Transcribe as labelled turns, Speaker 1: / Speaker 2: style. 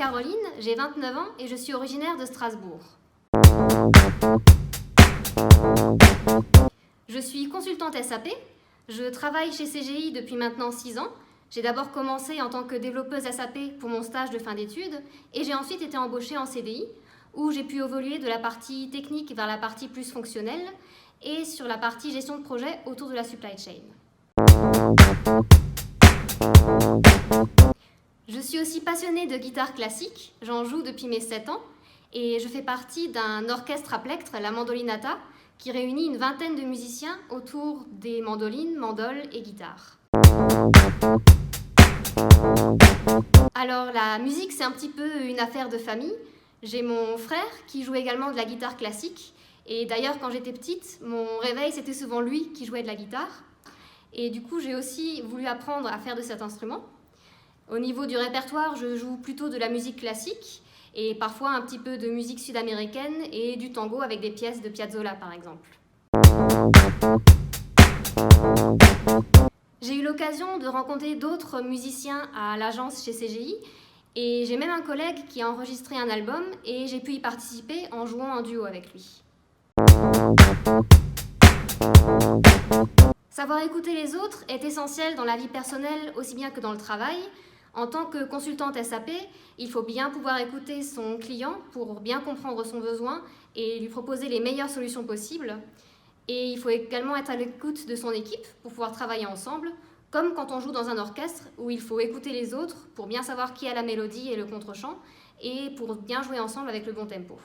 Speaker 1: Caroline, j'ai 29 ans et je suis originaire de Strasbourg. Je suis consultante SAP, je travaille chez CGI depuis maintenant 6 ans. J'ai d'abord commencé en tant que développeuse SAP pour mon stage de fin d'études et j'ai ensuite été embauchée en CDI où j'ai pu évoluer de la partie technique vers la partie plus fonctionnelle et sur la partie gestion de projet autour de la supply chain. Je suis aussi passionnée de guitare classique, j'en joue depuis mes 7 ans et je fais partie d'un orchestre à plectre, la Mandolinata, qui réunit une vingtaine de musiciens autour des mandolines, mandoles et guitares. Alors la musique, c'est un petit peu une affaire de famille. J'ai mon frère qui joue également de la guitare classique et d'ailleurs quand j'étais petite, mon réveil c'était souvent lui qui jouait de la guitare. Et du coup j'ai aussi voulu apprendre à faire de cet instrument. Au niveau du répertoire, je joue plutôt de la musique classique et parfois un petit peu de musique sud-américaine et du tango avec des pièces de Piazzolla par exemple. J'ai eu l'occasion de rencontrer d'autres musiciens à l'agence chez CGI et j'ai même un collègue qui a enregistré un album et j'ai pu y participer en jouant en duo avec lui. Savoir écouter les autres est essentiel dans la vie personnelle aussi bien que dans le travail. En tant que consultante SAP, il faut bien pouvoir écouter son client pour bien comprendre son besoin et lui proposer les meilleures solutions possibles. Et il faut également être à l'écoute de son équipe pour pouvoir travailler ensemble, comme quand on joue dans un orchestre où il faut écouter les autres pour bien savoir qui a la mélodie et le contre-champ et pour bien jouer ensemble avec le bon tempo.